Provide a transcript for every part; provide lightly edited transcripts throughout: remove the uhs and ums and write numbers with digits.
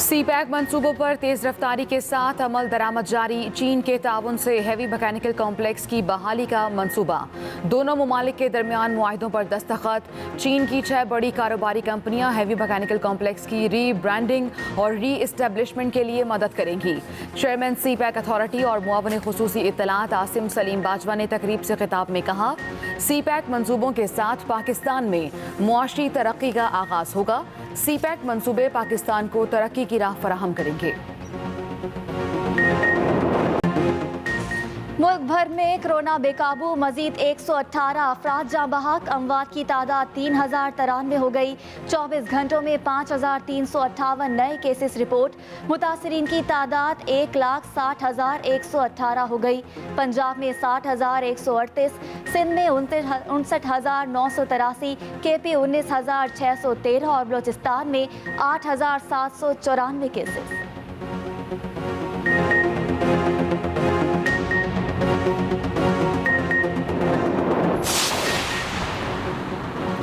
सी pack मंसूबों पर तेज रफ्तारी के साथ अमल दरामद जारी। चीन के ताउन से हैवी मैकेनिकल कॉम्प्लेक्स की बहाली का मंसूबा। दोनों ममालिक के दरमियान मुआहिदों पर दस्तखत। चीन की 6 बड़ी कारोबारी कंपनियां हैवी मैकेनिकल कॉम्प्लेक्स की री ब्रांडिंग और री एस्टेब्लिशमेंट के लिए मदद करेंगी। चेयरमैन सी पैक अथॉरिटी और मुआवन खुसूसी इत्तलात आसिम सलीम बाजवा ने तकरीब से खिताब में कहा, सी पैक मंसूबों के साथ पाकिस्तान में मुआशी तरक्की का आगाज होगा। सी पैक मंसूबे पाकिस्तान को तरक्की की राह फराहम करेंगे। मुल्क भर में कोरोना बेकाबू, मजीद 118 अफराद जाँ बहक, अमवात की तादाद 3093 हो गई। 24 घंटों में 5358 नए केसेस रिपोर्ट। मुतासरीन की तादाद 1,60,118 हो गई। पंजाब में 60,138, सिंध में 59,983, KP 19,613 और बलोचिस्तान में 8,794 केसेस।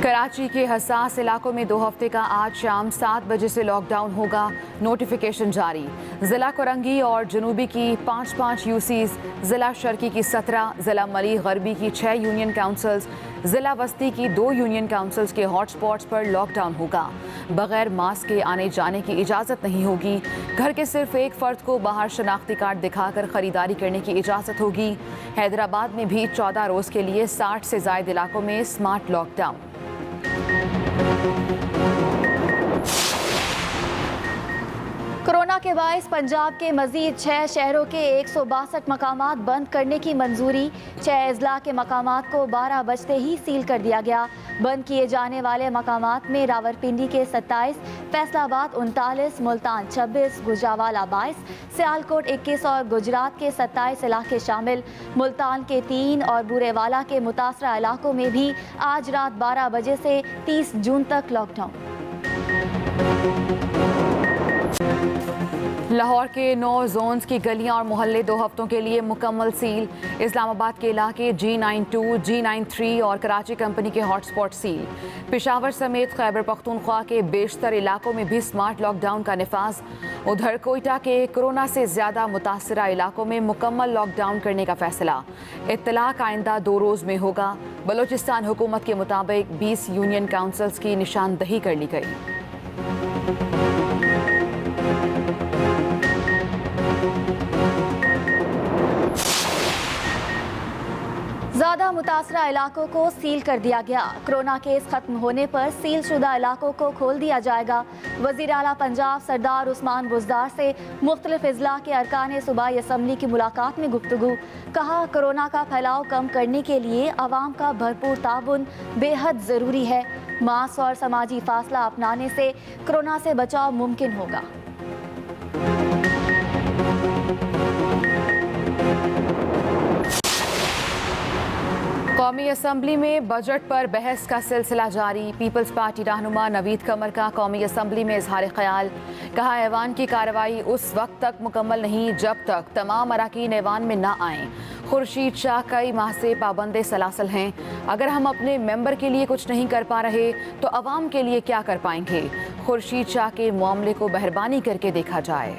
कराची के हसास इलाकों में 2 हफ्ते का आज शाम 7 बजे से लॉकडाउन होगा। नोटिफिकेशन जारी। ज़िला कोरंगी और जनूबी की 5-5 यूसीज, ज़िला शर्की की 17, ज़िला मली गरबी की 6 यूनियन काउंसिल्स, ज़िला वस्ती की 2 यूनियन काउंसिल्स के हॉटस्पॉट्स पर लॉकडाउन होगा। बगैर मास्क के आने जाने की इजाज़त नहीं होगी। घर के सिर्फ एक फ़र्द को बाहर शनाख्ती कार्ड दिखाकर ख़रीदारी करने की इजाज़त होगी। हैदराबाद में भी 14 रोज़ के लिए 60 से ज़ायद इलाकों में स्मार्ट लॉकडाउन। कोरोना के बायस पंजाब के मजीद 6 शहरों के 162 मकामात बंद करने की मंजूरी। 6 अजला के मकामात को 12 बजते ही सील कर दिया गया। बंद किए जाने वाले मकामात में रावलपिंडी के 27, फैसलाबाद 39, मुल्तान 26, गुजरावाला 22, सियालकोट 21 और गुजरात के 27 इलाके शामिल। मुल्तान के 3 और बूरेवाला के मुतासरा इलाकों में भी आज रात 12 बजे से 30 जून तक लॉकडाउन। लाहौर के 9 जोन्स की गलियां और मोहल्ले 2 हफ्तों के लिए मुकम्मल सील। इस्लामाबाद के इलाके G92, G93 और कराची कंपनी के हॉटस्पॉट सील। पेशावर समेत खैबर पख्तूनख्वा के बेशतर इलाकों में भी स्मार्ट लॉकडाउन का निफाज। उधर कोयटा के कोरोना से ज़्यादा मुतासरा इलाकों में मुकम्मल लॉकडाउन करने का फैसला। इत्तलाक आइंदा 2 रोज़ में होगा। बलोचिस्तान हुकूमत के मुताबिक 20 यूनियन काउंसिल्स की निशानदही कर ली गई। ज़्यादा मुतासरा इलाकों को सील कर दिया गया। कोरोना केस खत्म होने पर सील शुदा इलाकों को खोल दिया जाएगा। वज़ीर आला पंजाब सरदार उस्मान बुज़दार से मुख्तलिफ अजला के अरकान सूबाई असम्बली की मुलाकात में गुफ्तगू। कहा, कोरोना का फैलाव कम करने के लिए आवाम का भरपूर ताउन बेहद ज़रूरी है। मास्क और समाजी फासला अपनाने से कोरोना से बचाव मुमकिन होगा। कौमी असम्बली में बजट पर बहस का सिलसिला जारी। पीपल्स पार्टी रहनुमा नवीद कमर का कौमी असम्बली में इजहार ख्याल। कहा, ऐवान की कार्रवाई उस वक्त तक मुकम्मल नहीं जब तक तमाम अरकान ऐवान में ना आएँ। खुर्शीद शाह कई माह से पाबंद सलासल हैं। अगर हम अपने मेंबर के लिए कुछ नहीं कर पा रहे तो अवाम के लिए क्या कर पाएंगे। खुर्शीद शाह के मामले को मेहरबानी करके देखा जाए।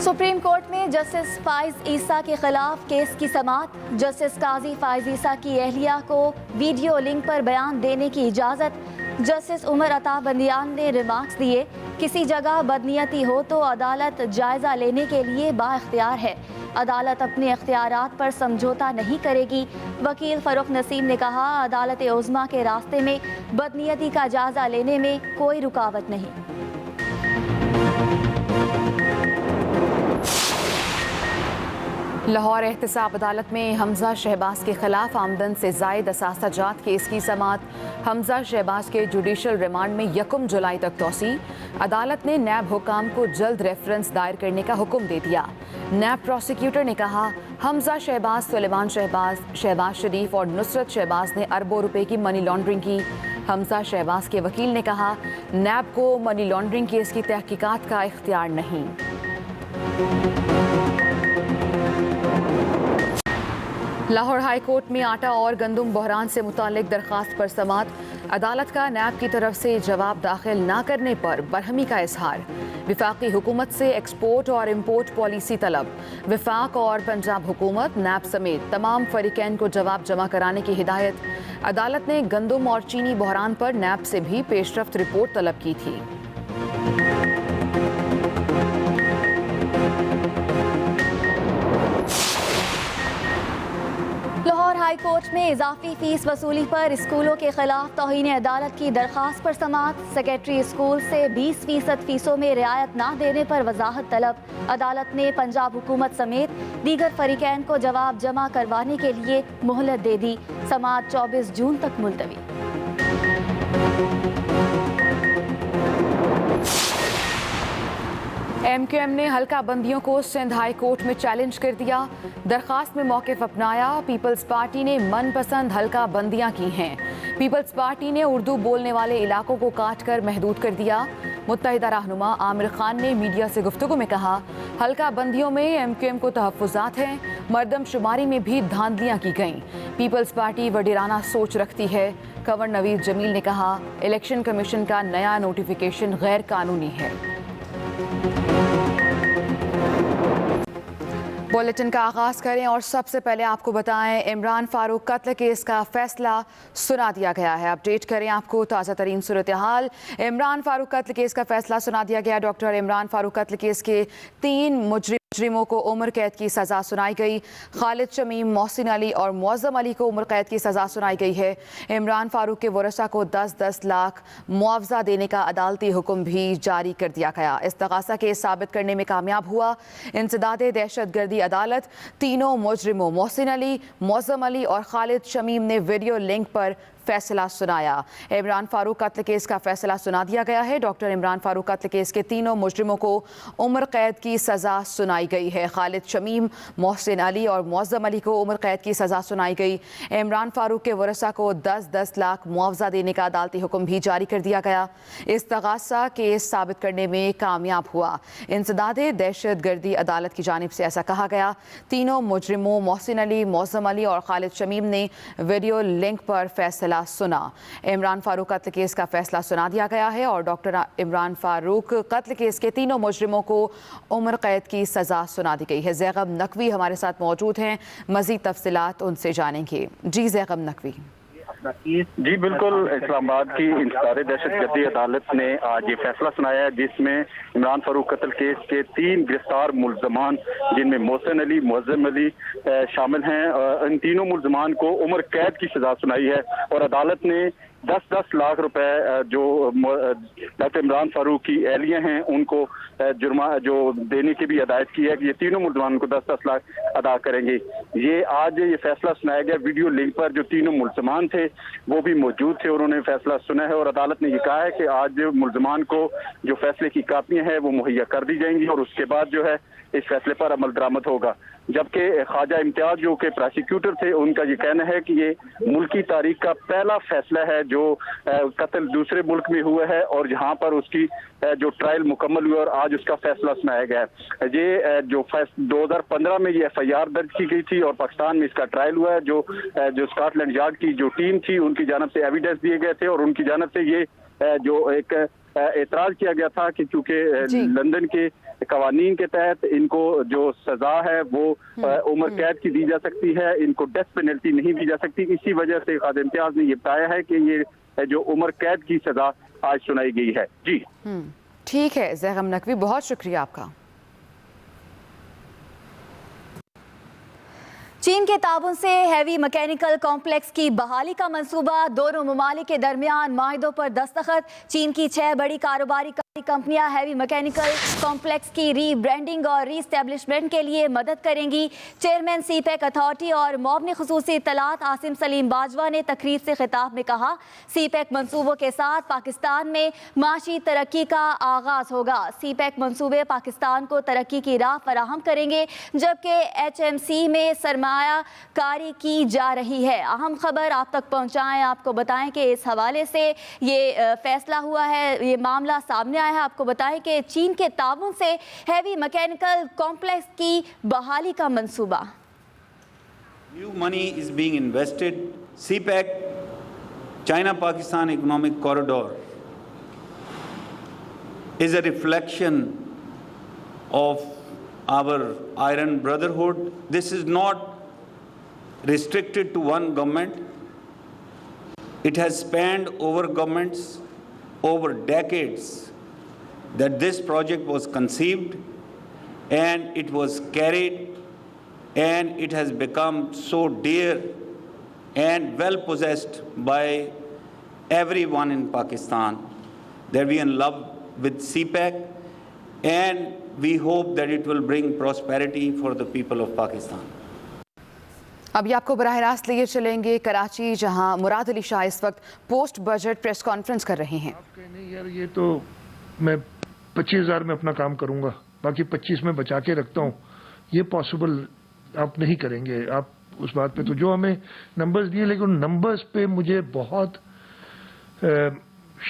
सुप्रीम कोर्ट में जस्टिस फाइज ईसा के खिलाफ केस की समाअत। जस्टिस काजी फाइज ईसा की अहलिया को वीडियो लिंक पर बयान देने की इजाज़त। जस्टिस उमर अता बंदियान ने रिमार्क्स दिए, किसी जगह बदनीयती हो तो अदालत जायज़ा लेने के लिए बाइख्तियार है। अदालत अपने इख्तियारात पर समझौता नहीं करेगी। वकील फ़रूख नसीम ने कहा, अदालत उज़्मा के रास्ते में बदनीयती का जायज़ा लेने में कोई रुकावट नहीं। लाहौर एहतसाब अदालत में हमजा शहबाज के खिलाफ आमदन से ज़ायद असासा जात केस की समाअत। हमजा शहबाज के जुडिशल रिमांड में 1 जुलाई तक तोसी। अदालत ने नैब हुकाम को जल्द रेफरेंस दायर करने का हुक्म दे दिया। नैब प्रोसिक्यूटर ने कहा, हमजा शहबाज, सुलेमान शहबाज, शहबाज शरीफ और नुसरत शहबाज ने अरबों रुपए की मनी लॉन्ड्रिंग की। हमजा शहबाज के वकील ने कहा, नैब को मनी लॉन्ड्रिंग केस की तहकीकात का इख्तियार नहीं। लाहौर हाई कोर्ट में आटा और गंदम बहरान से मुतालिक दरख्वास्त पर समाअत। अदालत का नैब की तरफ से जवाब दाखिल न करने पर बरहमी का इजहार। वफाकी हुकूमत से एक्सपोर्ट और इम्पोर्ट पॉलिसी तलब। वफाक और पंजाब हुकूमत नैब समेत तमाम फरीकैन को जवाब जमा कराने की हिदायत। अदालत ने गंदम और चीनी बहरान पर नैब से भी पेशरफ्त रिपोर्ट तलब की थी। लाहौर हाई कोर्ट में इजाफी फीस वसूली पर स्कूलों के खिलाफ तौहीन अदालत की दरख्वास्त पर समाअत। सेक्रेटरी स्कूल से 20% फीसों में रियायत न देने पर वजाहत तलब। अदालत ने पंजाब हुकूमत समेत दीगर फरीकैन को जवाब जमा करवाने के लिए मोहलत दे दी। समाअत 24 जून तक मुलतवी। MQM ने हल्का बंदियों को सिंध हाई कोर्ट में चैलेंज कर दिया। दरखास्त में मौक़िफ़ अपनाया। पीपल्स पार्टी ने मनपसंद हल्का बंदियां की हैं। पीपल्स पार्टी ने उर्दू बोलने वाले इलाकों को काट कर महदूद कर दिया। मुत्तहिदा रहनुमा आमिर खान ने मीडिया से गुफ्तगू में कहा, हल्का बंदियों में MQM को तहफ़्फ़ुज़ात हैं। मरदमशुमारी में भी धांधलियाँ की गईं। पीपल्स पार्टी वडीराना सोच रखती है। कंवर नवीद जमील ने कहा, इलेक्शन कमीशन का नया नोटिफिकेशन गैर कानूनी है। बुलेटिन का आगाज़ करें और सबसे पहले आपको बताएं, इमरान फारूक कत्ल केस का फैसला सुना दिया गया है। अपडेट करें आपको ताज़ा तरीन सूरत हाल। इमरान फारूक कत्ल केस का फैसला सुना दिया गया। डॉक्टर इमरान फारूक कत्ल केस के 3 मुजरिमों को उम्र कैद की सज़ा सुनाई गई। खालिद शमीम, मोहसिन अली और मुअज़्ज़म अली को उम्र कैद की सज़ा सुनाई गई है। इमरान फारूक के वरसा को 10-10 लाख मुआवजा देने का अदालती हुक्म भी जारी कर दिया गया। इस्तग़ासा केस साबित करने में कामयाब हुआ। इंसदादे दहशतगर्दी अदालत तीनों मुजरिमों मोहसिन अली, मुअज़्ज़म अली और खालिद शमीम ने वीडियो लिंक पर फैसला सुनाया। इमरान फारूक कत्ल केस का फैसला सुना दिया गया है। डॉक्टर इमरान फारूक कत्ल केस के तीनों मुजरिमों को उम्र कैद की सज़ा सुनाई गई है। खालिद शमीम, मोहसिन अली और मुअज़्ज़म अली को उम्र कैद की सज़ा सुनाई गई। इमरान फारूक के वरसा को 10-10 लाख मुआवजा देने का अदालती हुक्म भी जारी कर दिया गया। इस्तग़ासा केस साबित करने में कामयाब हुआ। इंसदादे दहशतगर्दी अदालत की जानिब से ऐसा कहा गया। तीनों मुजरिमों मोहसिन अली, मुअज़्ज़म अली और खालिद शमीम ने वीडियो लिंक पर फैसला सुना। इमरान फारूक कत्ल केस का फैसला सुना दिया गया है और डॉक्टर इमरान फारूक कत्ल केस के तीनों मुजरिमों को उम्र कैद की सज़ा सुना दी गई है। ज़ैगब नकवी हमारे साथ मौजूद हैं, मज़ीद तफसीलात उनसे जानेंगे। जी ज़ैगब नकवी। जी बिल्कुल, इस्लामाबाद की इंसदादे दहशतगर्दी अदालत ने आज ये फैसला सुनाया है जिसमें इमरान फारूक कत्ल केस के 3 गिरफ्तार मुल्ज़मान जिनमें मोहसिन अली, मुअज़्ज़म अली शामिल हैं, इन तीनों मुल्ज़मान को उम्र कैद की सज़ा सुनाई है और अदालत ने 10-10 लाख रुपए जो डॉक्टर इमरान फारूक की एहलियाँ हैं उनको जुर्मा जो देने की भी हिदायत की है कि ये तीनों मुल्ज़मान को 10-10 लाख अदा करेंगे। ये आज ये फैसला सुनाया गया। वीडियो लिंक पर जो तीनों मुल्ज़मान थे वो भी मौजूद थे, उन्होंने फैसला सुना है और अदालत ने ये कहा है कि आज मुल्ज़मान को जो फैसले की कापियाँ हैं वो मुहैया कर दी जाएंगी और उसके बाद जो है इस फैसले पर अमल दरामद होगा। जबकि ख्वाजा इम्तियाज जो कि प्रोसिक्यूटर थे उनका ये कहना है कि ये मुल्की तारीख का पहला फैसला है जो कत्ल दूसरे मुल्क में हुआ है और जहाँ पर उसकी जो ट्रायल मुकम्मल हुआ और आज उसका फैसला सुनाया गया है। ये जो 2015 में ये FIR दर्ज की गई थी और पाकिस्तान में इसका ट्रायल हुआ है। जो स्कॉटलैंड यार्ड की जो टीम थी उनकी जानब से एविडेंस दिए गए थे और उनकी जानब से ये जो एक एतराज किया गया था कि चूंकि लंदन के कवानीन के तहत इनको जो सजा है वो उम्र कैद की दी जा सकती है, इनको डेथ पेनल्टी नहीं दी जा सकती। इसी वजह से ख्वाजा इम्तियाज ने ये बताया है कि ये जो उम्र कैद की सजा आज सुनाई गई है। जी ठीक है ज़ैगब नकवी, बहुत शुक्रिया आपका। चीन के ताबन से हैवी मैकेनिकल कॉम्प्लेक्स की बहाली का मंसूबा, दोनों ममालिक के दरमियान माहिदों पर दस्तखत। चीन की 6 बड़ी कारोबारी कंपनियां हैवी मैकेनिकल कॉम्प्लेक्स की रीब्रांडिंग और रीस्टैब्लिशमेंट के लिए मदद करेंगी। चेयरमैन CPEC अथॉरिटी और मुआवनी खुसूसी इत्तलात आसिम सलीम बाजवा ने तकरीर से खिताब में कहा, CPEC मंसूबों के साथ पाकिस्तान में माशी तरक्की का आगाज होगा। CPEC मंसूबे पाकिस्तान को तरक्की की राह फराहम करेंगे जबकि HMC में सरमायाकारी की जा रही है। अहम खबर आप तक पहुँचाएँ, आपको बताएं कि इस हवाले से ये फैसला हुआ है, ये मामला सामने आया है। आपको बताएं कि चीन के ताबन से हैवी मैकेनिकल कॉम्प्लेक्स की बहाली का मंसूबा। New money is being invested. CPEC, China-Pakistan Economic Corridor, is a reflection of our Iron Brotherhood. This is not restricted to one government. It has spanned over governments, over decades, that this project was conceived and it was carried, and it has become so dear and well possessed by everyone in Pakistan that we are in love with CPEC, and we hope that it will bring prosperity for the people of Pakistan. अभी आपको बराह रास्त लिए चलेंगे कराची, जहां मुराद अली शाह इस वक्त post budget press conference कर रहे हैं। नहीं यार, ये तो मैं 25,000 में अपना काम करूंगा, बाकी 25 में बचा के रखता हूँ, ये पॉसिबल आप नहीं करेंगे। आप उस बात पे तो जो हमें नंबर्स दिए, लेकिन नंबर्स पे मुझे बहुत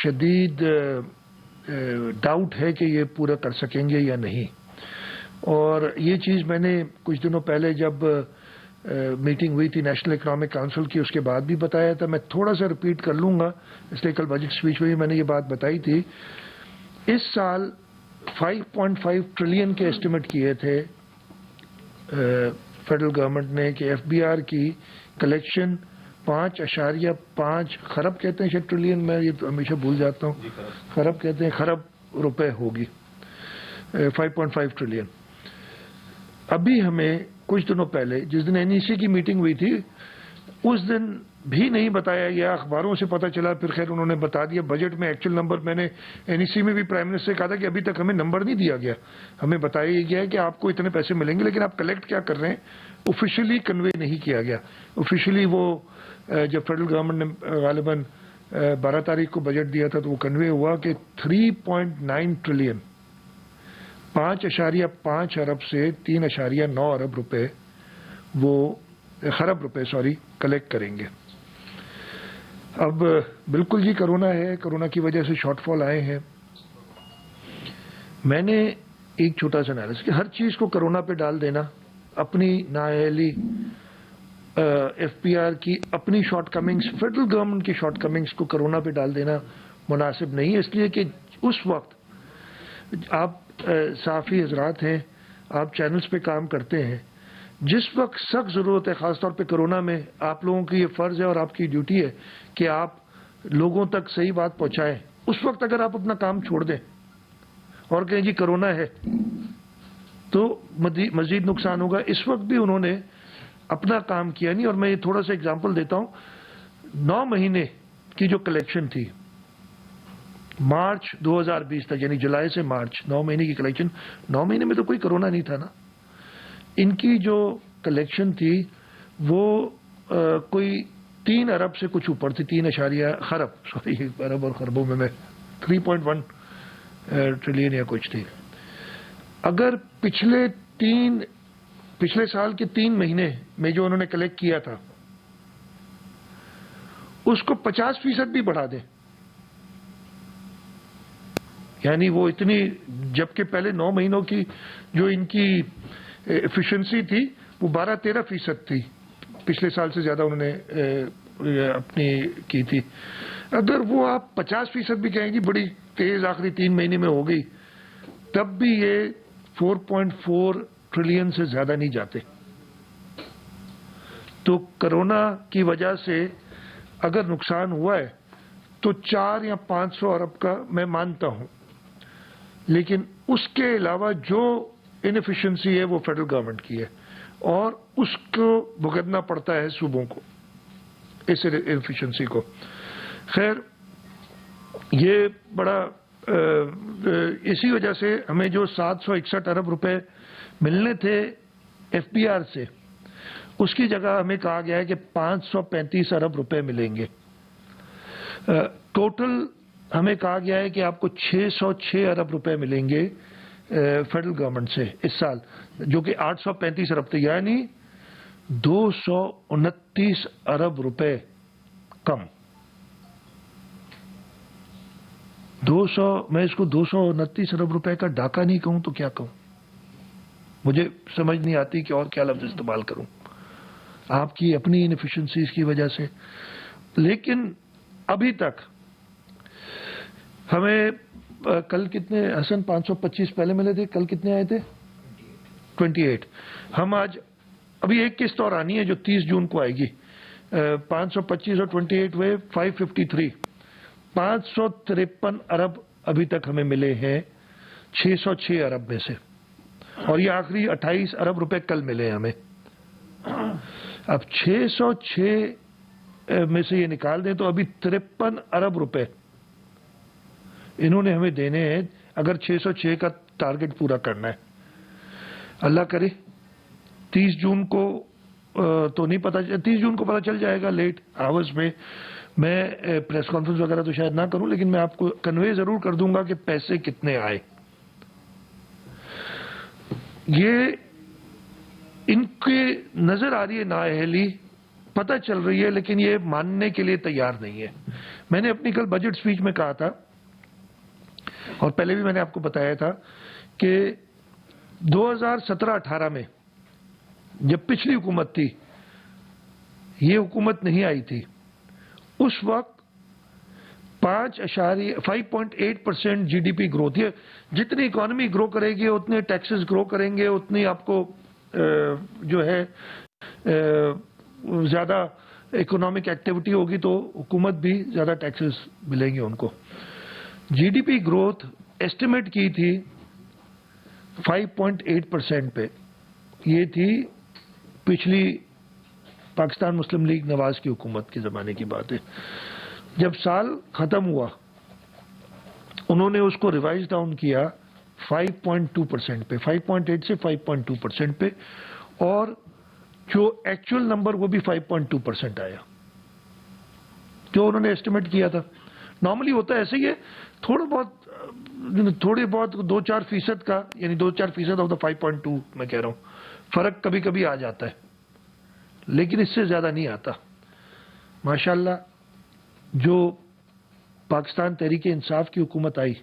शदीद डाउट है कि ये पूरा कर सकेंगे या नहीं। और ये चीज़ मैंने कुछ दिनों पहले जब मीटिंग हुई थी नेशनल इकोनॉमिक काउंसिल की, उसके बाद भी बताया था। मैं थोड़ा सा रिपीट कर लूँगा, इसलिए कल बजट स्पीच में भी मैंने ये बात बताई थी। इस साल 5.5 ट्रिलियन के एस्टिमेट किए थे फेडरल गवर्नमेंट ने कि एफबीआर की कलेक्शन 5.5 खरब कहते हैं, शायद ट्रिलियन, मैं ये तो हमेशा भूल जाता हूँ, खरब कहते हैं, खरब रुपए होगी 5.5 ट्रिलियन। अभी हमें कुछ दिनों पहले जिस दिन एनईसी की मीटिंग हुई थी, उस दिन भी नहीं बताया गया, अखबारों से पता चला, फिर खैर उन्होंने बता दिया। बजट में एक्चुअल नंबर, मैंने एनईसी में भी प्राइम मिनिस्टर से कहा था कि अभी तक हमें नंबर नहीं दिया गया, हमें बताया गया है कि आपको इतने पैसे मिलेंगे, लेकिन आप कलेक्ट क्या कर रहे हैं ऑफिशियली कन्वे नहीं किया गया। ऑफिशियली वो जब फेडरल गवर्नमेंट ने गालिबन 12 तारीख को बजट दिया था तो वो कन्वे हुआ कि 3.9 ट्रिलियन 5.5 अरब से 3.9 अरब रुपए, वो खरब रुपए सॉरी, कलेक्ट करेंगे। अब बिल्कुल जी कोरोना है, कोरोना की वजह से शॉर्टफॉल आए हैं। मैंने एक छोटा सा एनालिसिस कि हर चीज़ को कोरोना पे डाल देना, अपनी नाअहली, एफपीआर की अपनी शॉर्टकमिंग्स, फेडरल गवर्नमेंट की शॉर्टकमिंग्स को कोरोना पे डाल देना मुनासिब नहीं है। इसलिए कि उस वक्त आप साफ़ी हजरात हैं, आप चैनल्स पे काम करते हैं, जिस वक्त सख्त ज़रूरत है, ख़ासतौर पे कोरोना में, आप लोगों की ये फ़र्ज़ है और आपकी ड्यूटी है कि आप लोगों तक सही बात पहुँचाएँ। उस वक्त अगर आप अपना काम छोड़ दें और कहें जी कोरोना है, तो मज़ीद नुकसान होगा। इस वक्त भी उन्होंने अपना काम किया नहीं। और मैं ये थोड़ा सा एग्जांपल देता हूँ, 9 महीने की जो कलेक्शन थी मार्च 2020 तक, यानी जुलाई से मार्च, 9 महीने की कलेक्शन, 9 महीने में तो कोई कोरोना नहीं था ना, इनकी जो कलेक्शन थी वो कोई 3 अरब से कुछ ऊपर थी, 3 खरब, सॉरी अरब और खरबों में मैं 3.1 ट्रिलियन या कुछ थी। अगर पिछले साल के 3 महीने में जो उन्होंने कलेक्ट किया था उसको 50% भी बढ़ा दें, यानी वो इतनी, जबकि पहले 9 महीनों की जो इनकी एफिशिएंसी थी वो 12-13% थी, पिछले साल से ज्यादा उन्होंने अपनी की थी। अगर वो आप 50% भी कहेंगे बड़ी तेज आखिरी 3 महीने में हो गई, तब भी ये 4.4 ट्रिलियन से ज्यादा नहीं जाते। तो कोरोना की वजह से अगर नुकसान हुआ है तो 400 या 500 अरब का मैं मानता हूं, लेकिन उसके अलावा जो इनएफिशिएंसी है वो फेडरल गवर्नमेंट की है और उसको भुगतना पड़ता है सूबों को, इस इनएफिशिएंसी को। खैर ये बड़ा इसी वजह से हमें जो 761 अरब रुपए मिलने थे एफबीआर से, उसकी जगह हमें कहा गया है कि 535 अरब रुपए मिलेंगे। टोटल हमें कहा गया है कि आपको 606 अरब रुपए मिलेंगे फेडरल गवर्नमेंट से इस साल, जो कि 835 अरब थे, यानी 229 अरब रुपए कम। मैं इसको 229 अरब रुपए का डाका नहीं कहूं तो क्या कहूं, मुझे समझ नहीं आती कि और क्या लफ्ज इस्तेमाल करूं। آپ کی اپنی انفیشنسیز کی وجہ سے. لیکن ابھی تک ہمیں کل کتنے حسن 525 پہلے ملے تھے, کل کتنے آئے تھے 28. ہم آج ابھی ایک قسط اور آنی ہے جو 30 جون کو آئے گی. 525 اور 28 ہوئے 553. 553 ارب ابھی تک ہمیں ملے ہیں 606 ارب میں سے, اور یہ آخری 28 ارب روپے کل ملے ہیں ہمیں. اب 606 میں سے یہ نکال دیں تو ابھی 53 ارب روپے انہوں نے ہمیں دینے ہیں اگر 606 کا ٹارگٹ پورا کرنا ہے. اللہ کرے 30 جون کو تو نہیں پتا, 30 جون کو پتا چل جائے گا لیٹ آورز میں. میں پریس کانفرنس وغیرہ تو شاید نہ کروں, لیکن میں آپ کو کنوے ضرور کر دوں گا کہ پیسے کتنے آئے. یہ ان کے نظر آ رہی ہے نااہلی, پتہ چل رہی ہے, لیکن یہ ماننے کے لیے تیار نہیں ہے. میں نے اپنی کل بجٹ سپیچ میں کہا تھا, اور پہلے بھی میں نے آپ کو بتایا تھا کہ 2017-18 میں جب پچھلی حکومت تھی, یہ حکومت نہیں آئی تھی, اس وقت 5.8% جی ڈی پی گروتھ. یہ جتنی اکانومی گرو کرے گی اتنے ٹیکسز گرو کریں گے, اتنی آپ کو جو ہے زیادہ اکنامک ایکٹیویٹی ہوگی تو حکومت بھی زیادہ ٹیکسز ملیں گے ان کو. G D P growth estimate کی تھی 5.8% پہ. یہ تھی پچھلی پاکستان مسلم لیگ نواز کی حکومت کے زمانے کی بات ہے. جب سال ختم ہوا انہوں نے اس کو ریوائز ڈاؤن کیا 5.2% پہ, 5.8 سے 5.2% پہ, اور جو ایکچوئل نمبر وہ بھی 5.2% آیا جو انہوں نے ایسٹیمیٹ کیا تھا. نارملی ہوتا ہے ایسے ہی ہے, تھوڑے بہت 2-4% کا, یعنی 2-4% آف دا 5.2 میں کہہ رہا ہوں, فرق کبھی کبھی آ جاتا ہے, لیکن اس سے زیادہ نہیں آتا. ماشاءاللہ جو پاکستان تحریک انصاف کی حکومت آئی,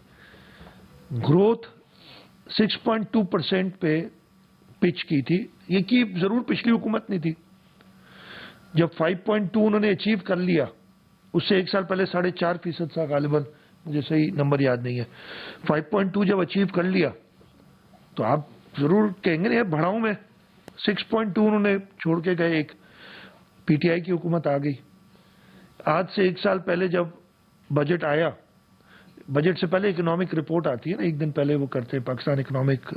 گروتھ 6.2% پہ پچ کی تھی. یہ کی ضرور پچھلی حکومت نہیں تھی. جب 5.2 انہوں نے اچیو کر لیا, اس سے ایک سال پہلے 4.5% تھا غالباً, مجھے صحیح نمبر یاد نہیں ہے. 5.2 جب اچیو کر لیا تو آپ ضرور کہیں گے نہیں بڑھاؤں میں. 6.2 انہوں نے چھوڑ کے گئے, ایک پی ٹی آئی کی حکومت آ گئی. آج سے ایک سال پہلے جب بجٹ آیا, بجٹ سے پہلے اکنامک رپورٹ آتی ہے نا, ایک دن پہلے وہ کرتے ہیں Pakistan economic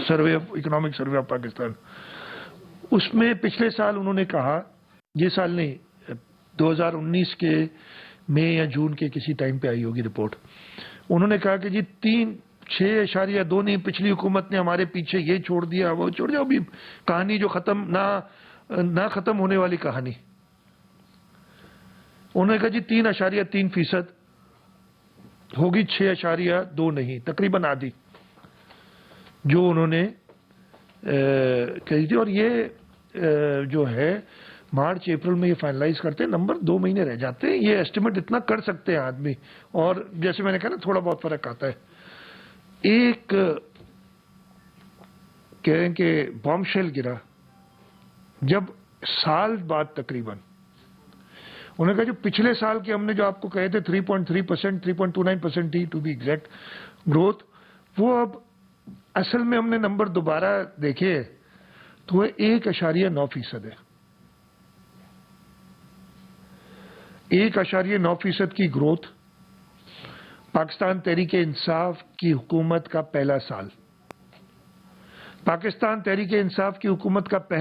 survey of Pakistan. اس میں پچھلے سال انہوں نے کہا, یہ سال نہیں 2019 کے مئی یا جون کے کسی ٹائم پہ آئی ہوگی رپورٹ, انہوں نے کہا کہ جی 6.2 نہیں, پچھلی حکومت نے ہمارے پیچھے یہ چھوڑ دیا وہ چھوڑ دیا. ابھی کہانی جو نہ ختم ہونے والی کہانی. انہوں نے کہا جی 3.3% ہوگی, 6.2 نہیں, تقریباً آدھی جو انہوں نے کہی تھی. اور یہ جو ہے مارچ اپریل میں یہ فائنلائز کرتے ہیں, نمبر 2 مہینے رہ جاتے ہیں. یہ ایسٹیمیٹ اتنا کر سکتے ہیں آدمی, اور جیسے میں نے کہا نا تھوڑا بہت فرق آتا ہے. ایک کہیں کہ بام شیل گرا جب سال بعد تقریباً, انہوں نے کہا جو پچھلے سال کے ہم نے جو آپ کو کہے تھے 3.3%, 3.29% تھی ٹو بی ایگزیکٹ گروتھ, وہ اب اصل میں ہم نے نمبر دوبارہ دیکھے تو وہ 1.9% ہے. 1.9% کی گروتھ پاکستان تحریک انصاف کی حکومت کا پہلا سال. پاکستان تحریک انصاف کی حکومت کا پہلا